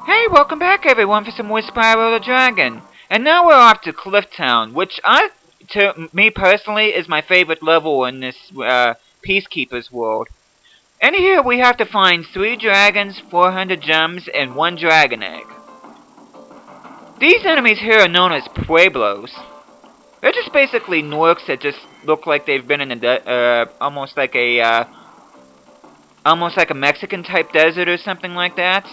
Hey, welcome back everyone for some more Spyro the Dragon. And now we're off to Cliff Town, which to me personally, is my favorite level in this Peacekeeper's world. And here we have to find 3 dragons, 400 gems, and 1 dragon egg. These enemies here are known as Pueblos. They're just basically Norks that just look like they've been in a almost like a Mexican type desert or something like that.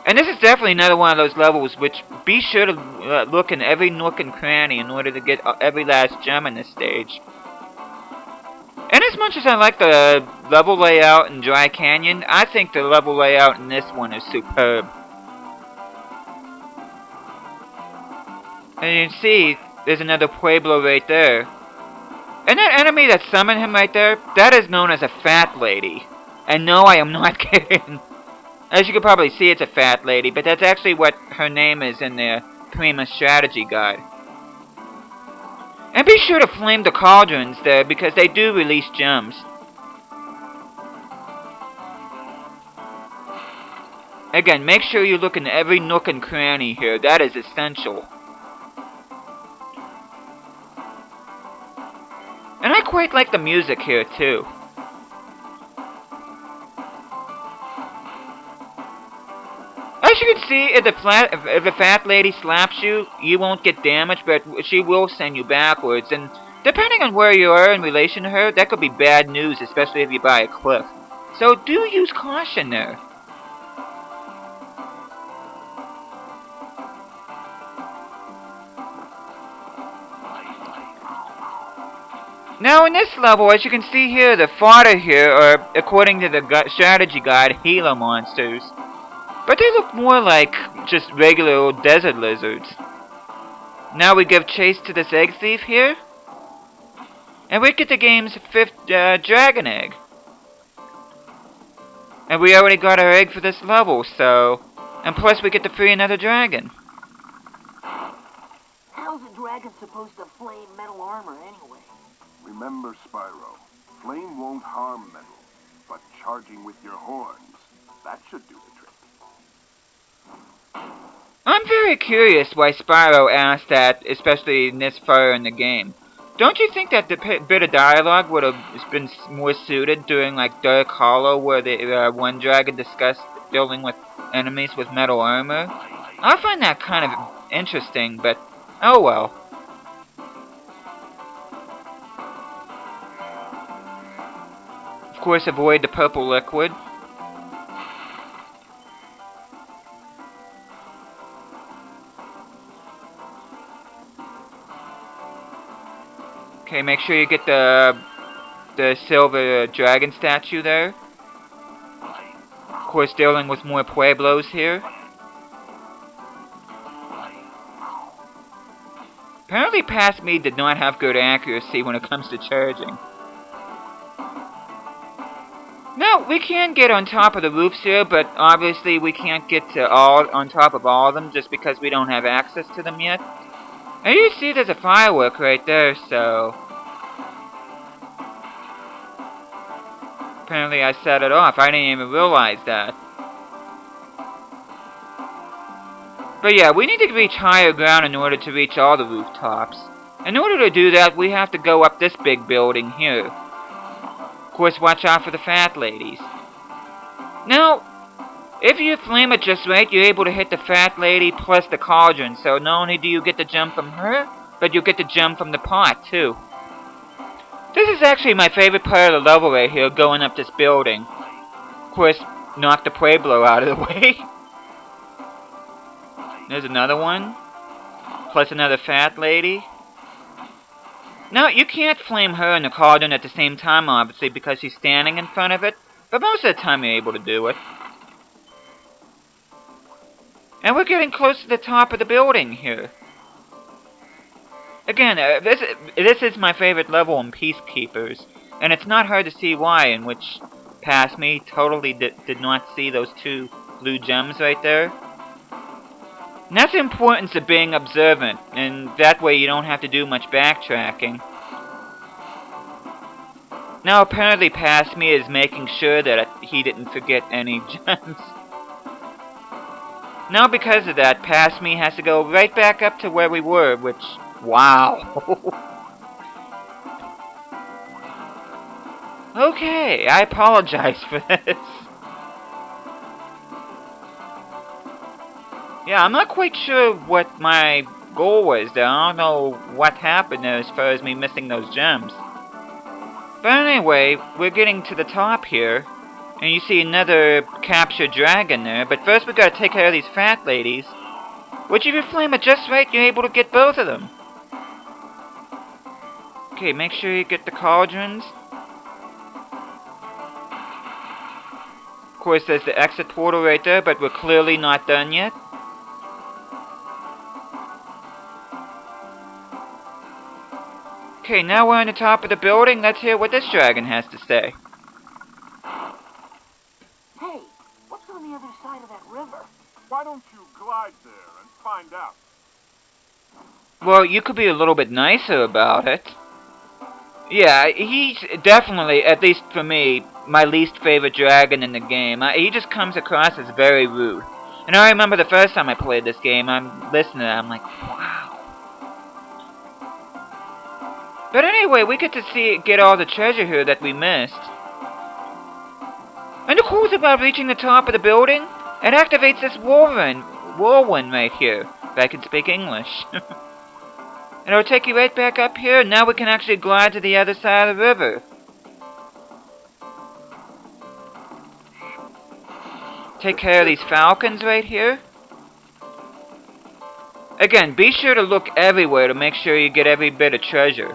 And this is definitely another one of those levels which be sure to look in every nook and cranny in order to get every last gem in this stage. And as much as I like the level layout in Dry Canyon, I think the level layout in this one is superb. And you can see, there's another Pueblo right there. And that enemy that summoned him right there, that is known as a Fat Lady. And no, I am not kidding. As you can probably see, it's a Fat Lady, but that's actually what her name is in the Prima Strategy Guide. And be sure to flame the cauldrons there, because they do release gems. Again, make sure you look in every nook and cranny here, that is essential. And I quite like the music here too. As you can see, if the Fat Lady slaps you, you won't get damaged, but she will send you backwards, and depending on where you are in relation to her, that could be bad news, especially if you're by a cliff. So do use caution there. Now in this level, as you can see here, the fodder here are, according to the strategy guide, Gila monsters. But they look more like just regular old desert lizards. Now we give chase to this egg thief here. And we get the game's 5th dragon egg. And we already got our egg for this level, so... And plus we get to free another dragon. How's a dragon supposed to flame metal armor anyway? Remember, Spyro, flame won't harm metal, but charging with your horns, that should do the trick. I'm very curious why Spyro asked that, especially in this far in the game. Don't you think that the bit of dialogue would have been more suited during like Dark Hollow, where the one dragon discussed dealing with enemies with metal armor? I find that kind of interesting, but oh well. Of course, avoid the purple liquid. Okay, make sure you get the silver dragon statue there. Of course, dealing with more Pueblos here. Apparently, past me did not have good accuracy when it comes to charging. Now, we can get on top of the roofs here, but obviously we can't get to on top of all of them just because we don't have access to them yet. And you see there's a firework right there, so... Apparently I set it off. I didn't even realize that. But yeah, we need to reach higher ground in order to reach all the rooftops. In order to do that, we have to go up this big building here. Of course, watch out for the Fat Ladies. Now, if you flame it just right, you're able to hit the Fat Lady plus the cauldron. So not only do you get the gem from her, but you'll get the gem from the pot, too. This is actually my favorite part of the level right here, going up this building. Of course, knock the Pueblo out of the way. There's another one. Plus another Fat Lady. Now, you can't flame her and the cauldron at the same time, obviously, because she's standing in front of it. But most of the time you're able to do it. And we're getting close to the top of the building here. Again, this is my favorite level in Peacekeepers. And it's not hard to see why, in which past me totally did not see those 2 blue gems right there. And that's the importance of being observant, and that way you don't have to do much backtracking. Now apparently past me is making sure that he didn't forget any gems. Now because of that, past me has to go right back up to where we were, which, wow. Okay, I apologize for this. Yeah, I'm not quite sure what my goal was there. I don't know what happened there as far as me missing those gems. But anyway, we're getting to the top here. And you see another captured dragon there. But first we gotta take care of these fat ladies. Which if you flame it just right, you're able to get both of them. Okay, make sure you get the cauldrons. Of course, there's the exit portal right there, but we're clearly not done yet. Okay, now we're on the top of the building. Let's hear what this dragon has to say. Hey, what's on the other side of that river? Why don't you glide there and find out? Well, you could be a little bit nicer about it. Yeah, he's definitely, at least for me, my least favorite dragon in the game. He just comes across as very rude. And I remember the first time I played this game, I'm listening, I'm like, wow. But anyway, we get to get all the treasure here that we missed. And the cool thing about reaching the top of the building, it activates this whirlwind right here, if I can speak English. And it'll take you right back up here, and now we can actually glide to the other side of the river. Take care of these falcons right here. Again, be sure to look everywhere to make sure you get every bit of treasure.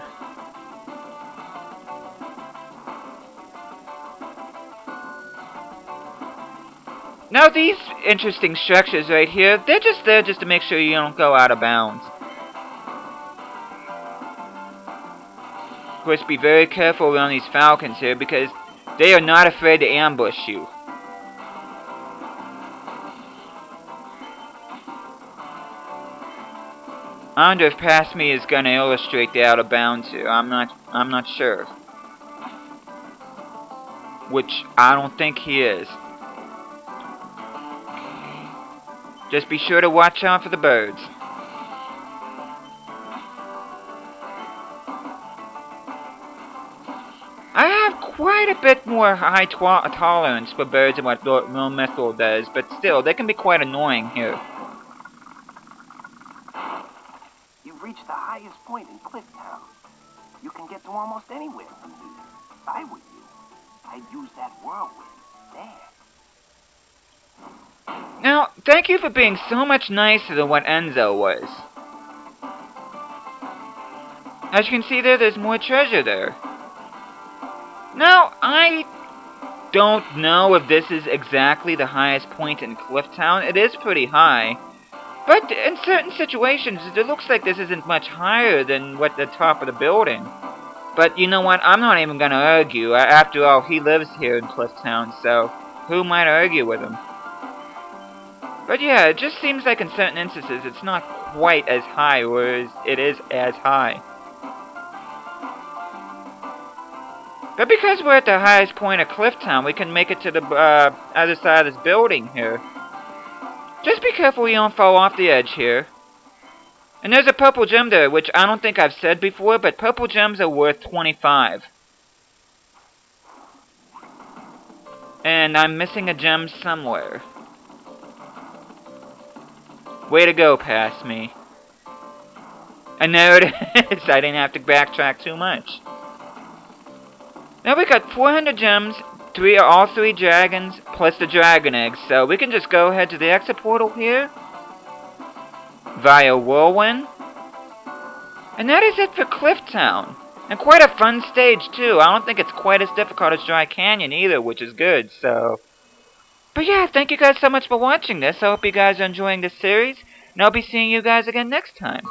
Now these interesting structures right here, they're just there just to make sure you don't go out of bounds. Of course, be very careful around these falcons here because they are not afraid to ambush you. I wonder if past me is gonna illustrate the out of bounds here. I'm not sure. Which I don't think he is. Just be sure to watch out for the birds. I have quite a bit more high tolerance for birds than what Real Mythal does, but still, they can be quite annoying here. You've reached the highest point in Clifftown. You can get to almost anywhere from here. If I were you, I'd use that whirlwind there. Now, thank you for being so much nicer than what Enzo was. As you can see there's more treasure there. Now, I don't know if this is exactly the highest point in Clifftown. It is pretty high. But in certain situations, it looks like this isn't much higher than what the top of the building. But you know what? I'm not even going to argue. After all, he lives here in Clifftown, so who might argue with him? But yeah, it just seems like in certain instances it's not quite as high, whereas it is as high. But because we're at the highest point of Clifftown, we can make it to the other side of this building here. Just be careful you don't fall off the edge here. And there's a purple gem there, which I don't think I've said before, but purple gems are worth 25. And I'm missing a gem somewhere. Way to go, past me. And there it is. I didn't have to backtrack too much. Now we got 400 gems, all three dragons, plus the dragon eggs. So we can just go ahead to the exit portal here. Via Whirlwind. And that is it for Clifftown. And quite a fun stage too. I don't think it's quite as difficult as Dry Canyon either, which is good, so. But yeah, thank you guys so much for watching this. I hope you guys are enjoying this series. And I'll be seeing you guys again next time.